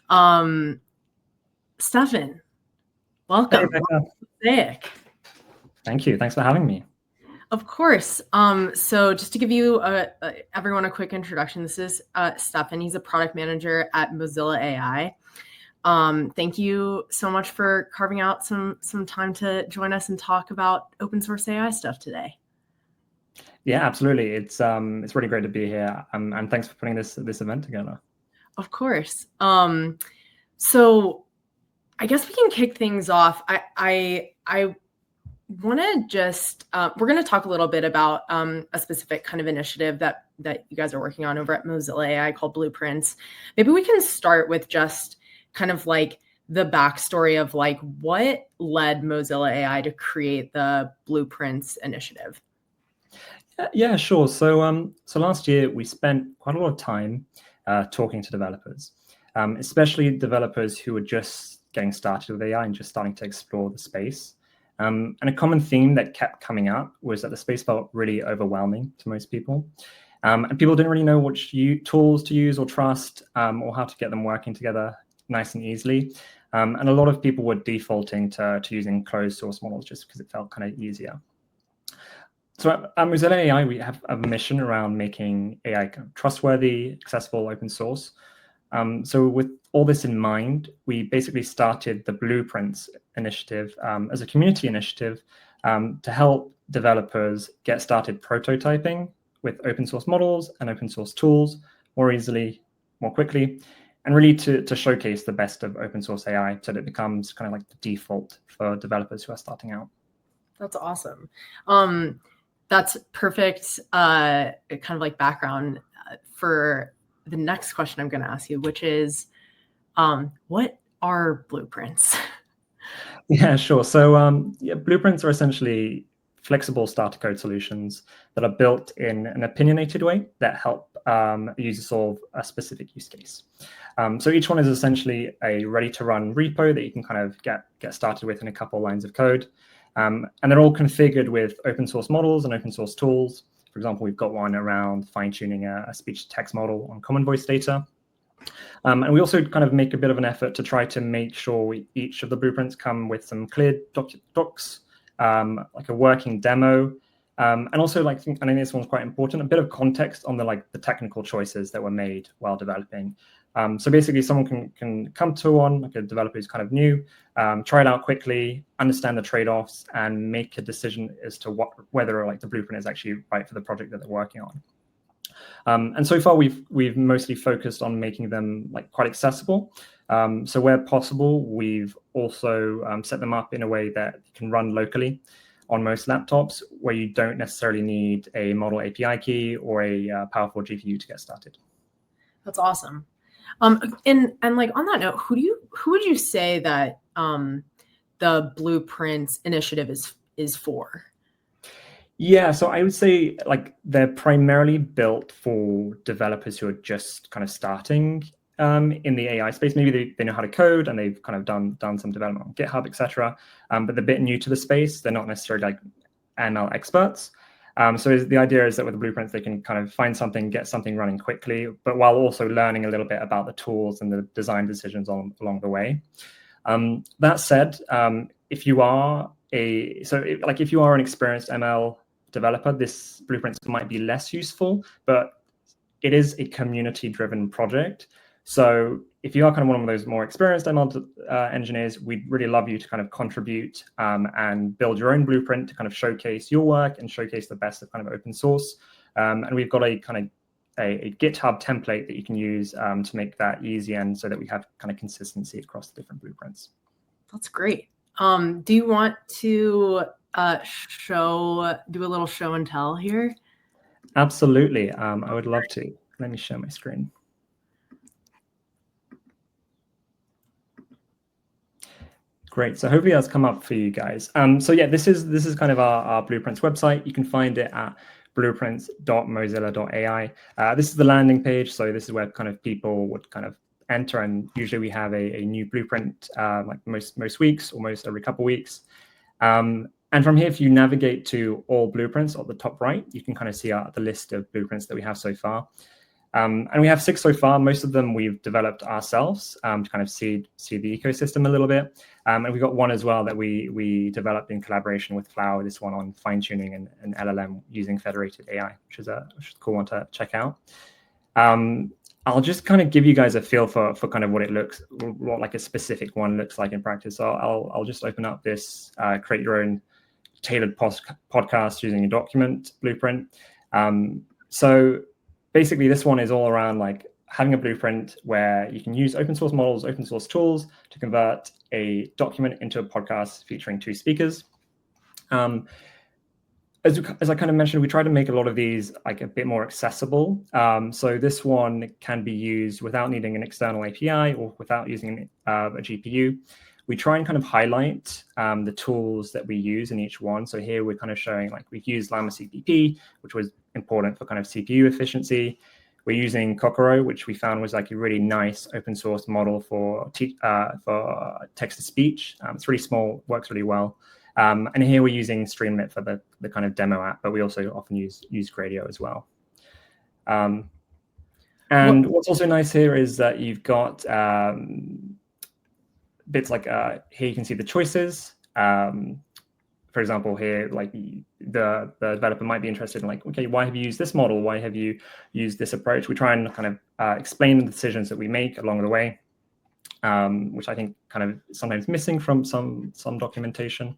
Stefan, Hey, welcome. Becca. Mosaic. Thank you. Thanks for having me. Of course. So just to give you everyone a quick introduction, this is Stefan. He's a product manager at Mozilla.ai. Thank you so much for carving out some time to join us and talk about open source AI stuff today. Yeah, absolutely. It's really great to be here, and thanks for putting this event together. Of course. So I guess we can kick things off. I want to just we're going to talk a little bit about a specific kind of initiative that you guys are working on over at Mozilla AI called Blueprints. Maybe we can start with just kind of like the backstory of like what led Mozilla AI to create the Blueprints initiative. Yeah, sure. So last year we spent quite a lot of time talking to developers, especially developers who were just getting started with AI and just starting to explore the space. And a common theme that kept coming up was that the space felt really overwhelming to most people. And people didn't really know which tools to use or trust, or how to get them working together nice and easily. And a lot of people were defaulting to using closed source models just because it felt kind of easier. So at Mozilla AI, we have a mission around making AI kind of trustworthy, accessible, open source. So with all this in mind, we basically started the Blueprints initiative as a community initiative to help developers get started prototyping with open source models and open source tools more easily, more quickly, and really to showcase the best of open source AI so that it becomes kind of like the default for developers who are starting out. That's awesome. That's perfect kind of like background for the next question I'm going to ask you, which is, what are blueprints? Yeah, sure. So blueprints are essentially flexible starter code solutions that are built in an opinionated way that help a user solve a specific use case. So each one is essentially a ready-to-run repo that you can kind of get started with in a couple lines of code. And they're all configured with open source models and open source tools. For example, we've got one around fine-tuning a speech-to-text model on common voice data. And we also kind of make a bit of an effort to try to make sure each of the blueprints come with some clear docs, like a working demo, and also like I think this one's quite important, a bit of context on the technical choices that were made while developing. So basically, someone can come to one, like a developer who's kind of new, try it out quickly, understand the trade-offs, and make a decision as to whether like the blueprint is actually right for the project that they're working on. And so far, we've mostly focused on making them like quite accessible. So where possible, we've also set them up in a way that you can run locally on most laptops, where you don't necessarily need a model API key or a powerful GPU to get started. That's awesome. And like on that note, who would you say that the Blueprints initiative is for? Yeah, so I would say like they're primarily built for developers who are just kind of starting in the AI space. Maybe they know how to code and they've kind of done some development on GitHub, etc. But they're a bit new to the space. They're not necessarily like ML experts. So the idea is that with the blueprints, they can kind of find something, get something running quickly, but while also learning a little bit about the tools and the design decisions along the way. That said, if you are if you are an experienced ML developer, this blueprints might be less useful, but it is a community-driven project. So if you are kind of one of those more experienced ML engineers, we'd really love you to kind of contribute and build your own blueprint to kind of showcase your work and showcase the best of kind of open source. And we've got a kind of a GitHub template that you can use to make that easy and so that we have kind of consistency across the different blueprints. That's great. Do you want to do a little show and tell here? Absolutely. I would love to. Let me share my screen. Great. So hopefully that's come up for you guys. So yeah, this is kind of our Blueprints website. You can find it at blueprints.mozilla.ai. This is the landing page. So this is where kind of people would kind of enter, and usually we have a new blueprint like most weeks, almost every couple of weeks. And from here, if you navigate to all blueprints at the top right, you can kind of see the list of blueprints that we have so far. And we have 6 so far. Most of them we've developed ourselves to kind of see the ecosystem a little bit. And we got one as well that we developed in collaboration with Flower, this one on fine-tuning an LLM using federated AI, which is a cool one to check out. I'll just kind of give you guys a feel for kind of what like a specific one looks like in practice. So I'll just open up this create your own tailored podcast using a document blueprint. So basically this one is all around like having a blueprint where you can use open source models, open source tools to convert a document into a podcast featuring 2 speakers. As I kind of mentioned, we try to make a lot of these like a bit more accessible. So this one can be used without needing an external API or without using a GPU. We try and kind of highlight the tools that we use in each one. So here we're kind of showing like we've used Llama CPP, which was important for kind of CPU efficiency. We're using Kokoro, which we found was like a really nice open source model for text to speech. It's really small, works really well. And here we're using Streamlit for the kind of demo app, but we also often use Gradio as well. And what's also nice here is that you've got bits like here you can see the choices. For example, here, like the developer might be interested in like, okay, why have you used this model? Why have you used this approach? We try and kind of explain the decisions that we make along the way, which I think kind of sometimes missing from some documentation.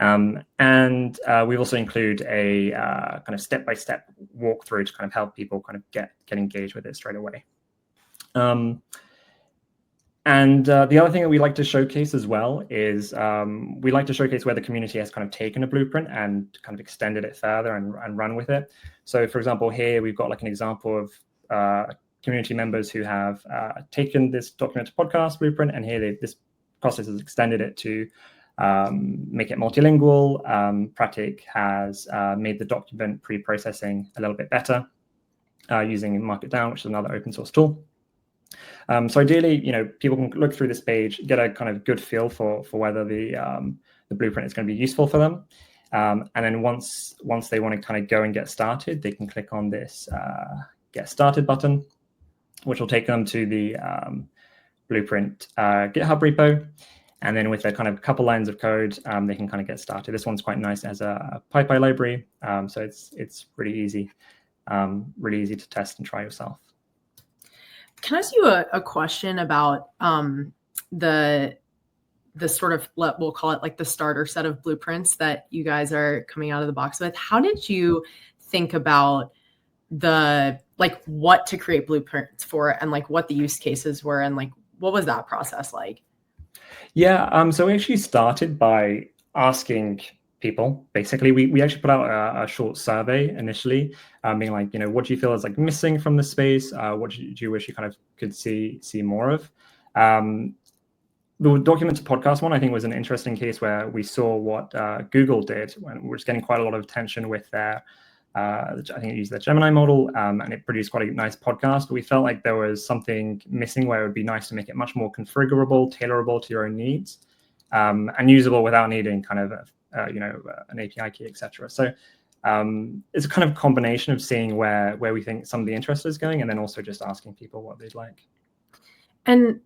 And we also include a kind of step-by-step walkthrough to kind of help people kind of get engaged with it straight away. And the other thing that we like to showcase as well is we like to showcase where the community has kind of taken a blueprint and kind of extended it further and run with it. So for example, here we've got like an example of community members who have taken this document to podcast blueprint, and here this process has extended it to make it multilingual. Pratik has made the document pre-processing a little bit better using Markdown, which is another open source tool. So ideally, people can look through this page, get a kind of good feel for whether the blueprint is going to be useful for them. And then once they want to kind of go and get started, they can click on this Get Started button, which will take them to the blueprint GitHub repo. And then with a kind of couple lines of code, they can kind of get started. This one's quite nice. It has a PyPy library, so it's really easy to test and try yourself. Can I ask you a question about the sort of, we'll call it like the starter set of blueprints that you guys are coming out of the box with? How did you think about what to create blueprints for, and like what the use cases were, and like what was that process like? Yeah, so we actually started by asking people. Basically, we actually put out a short survey initially, being like, what do you feel is like missing from the space? What do you wish you kind of could see more of? The document to podcast one, I think, was an interesting case where we saw what Google did when we were getting quite a lot of attention with their, I think it used the Gemini model, and it produced quite a nice podcast. But we felt like there was something missing where it would be nice to make it much more configurable, tailorable to your own needs, and usable without needing kind of an API key, etc. So it's a kind of combination of seeing where we think some of the interest is going, and then also just asking people what they'd like. And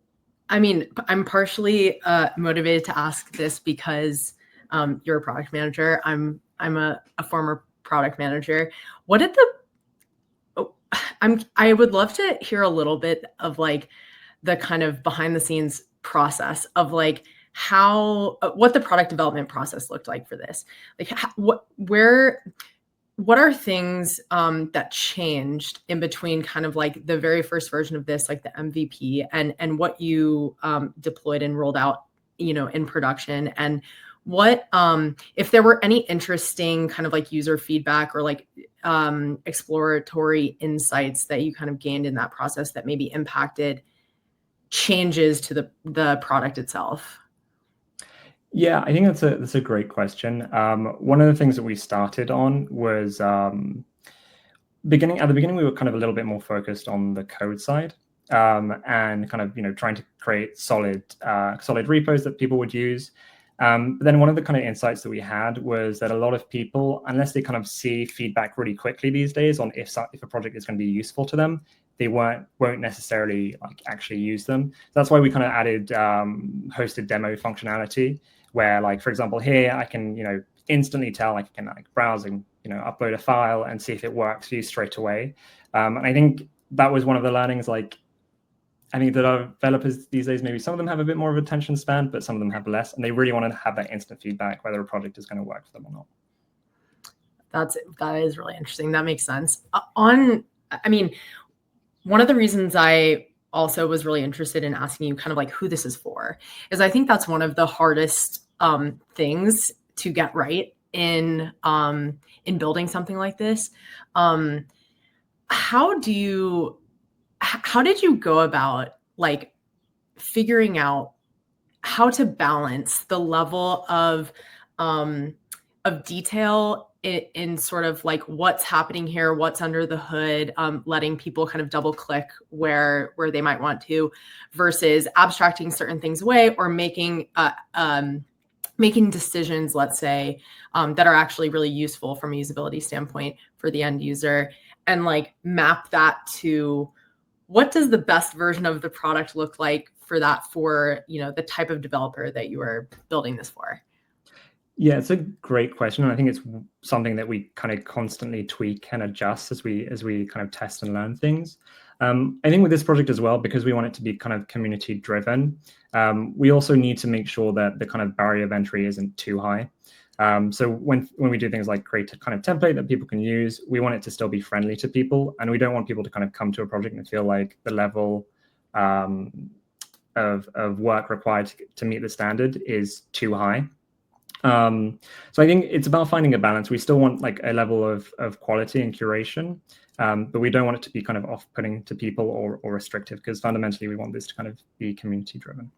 I mean, I'm partially motivated to ask this because you're a product manager. I'm a former product manager. What did I would love to hear a little bit of like the kind of behind the scenes process of like what the product development process looked like for this. Like what are things that changed in between kind of like the very first version of this, like the MVP, and what you deployed and rolled out, in production, and what if there were any interesting kind of like user feedback or like exploratory insights that you kind of gained in that process that maybe impacted changes to the product itself? Yeah, I think that's a great question. One of the things that we started on was at the beginning we were kind of a little bit more focused on the code side, and kind of trying to create solid repos that people would use. But then one of the kind of insights that we had was that a lot of people, unless they kind of see feedback really quickly these days on if a project is going to be useful to them, they won't necessarily like actually use them. So that's why we kind of added hosted demo functionality, where like, for example, here I can, instantly tell, like, I can like browse and, upload a file and see if it works for you straight away. And I think that was one of the learnings. Like, I think that our developers these days, maybe some of them have a bit more of attention span, but some of them have less, and they really want to have that instant feedback whether a project is going to work for them or not. That is really interesting. That makes sense. One of the reasons I also was really interested in asking you kind of like who this is for is I think that's one of the hardest things to get right in building something like this. How did you go about like figuring out how to balance the level of detail in sort of like what's happening here, what's under the hood, letting people kind of double click where they might want to, versus abstracting certain things away or making decisions, let's say, that are actually really useful from a usability standpoint for the end user, and like map that to what does the best version of the product look like for the type of developer that you are building this for? Yeah, it's a great question. And I think it's something that we kind of constantly tweak and adjust as we kind of test and learn things. I think with this project as well, because we want it to be kind of community driven, we also need to make sure that the kind of barrier of entry isn't too high. So when we do things like create a kind of template that people can use, we want it to still be friendly to people, and we don't want people to kind of come to a project and feel like the level of work required to meet the standard is too high. So I think it's about finding a balance. We still want like a level of quality and curation, but we don't want it to be kind of off-putting to people or restrictive, because fundamentally we want this to kind of be community driven.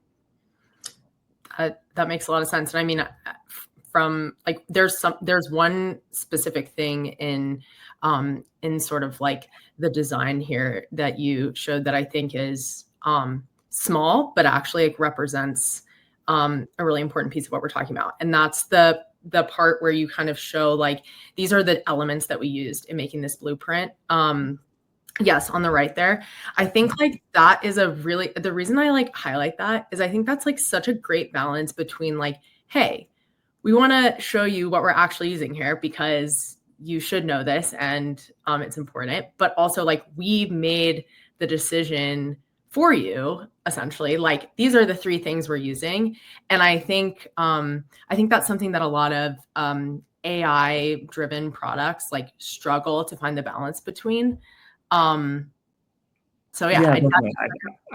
That makes a lot of sense. And I mean, from like, there's one specific thing in sort of like the design here that you showed that I think is small, but actually like represents a really important piece of what we're talking about. And that's the part where you kind of show like, these are the elements that we used in making this blueprint. Yes, on the right there. I think like that is the reason I like highlight that is I think that's like such a great balance between like, hey, we want to show you what we're actually using here because you should know this and it's important, but also like we made the decision for you, essentially. Like these are the 3 things we're using. And I think that's something that a lot of AI driven products like struggle to find the balance between. So yeah, I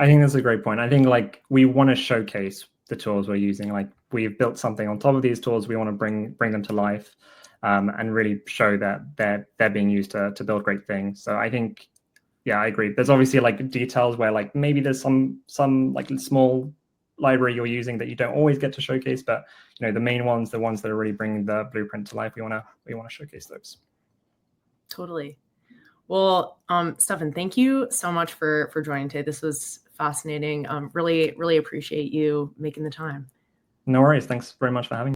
think that's a great point. I think like we want to showcase the tools we're using. Like we've built something on top of these tools. We want to bring them to life and really show that they're being used to build great things. So I think, yeah, I agree. There's obviously like details where like maybe there's some like small library you're using that you don't always get to showcase, but the main ones, the ones that are really bringing the blueprint to life, we want to showcase those. Totally. Well, Stefan, thank you so much for joining today. This was fascinating. Really, really appreciate you making the time. No worries. Thanks very much for having me.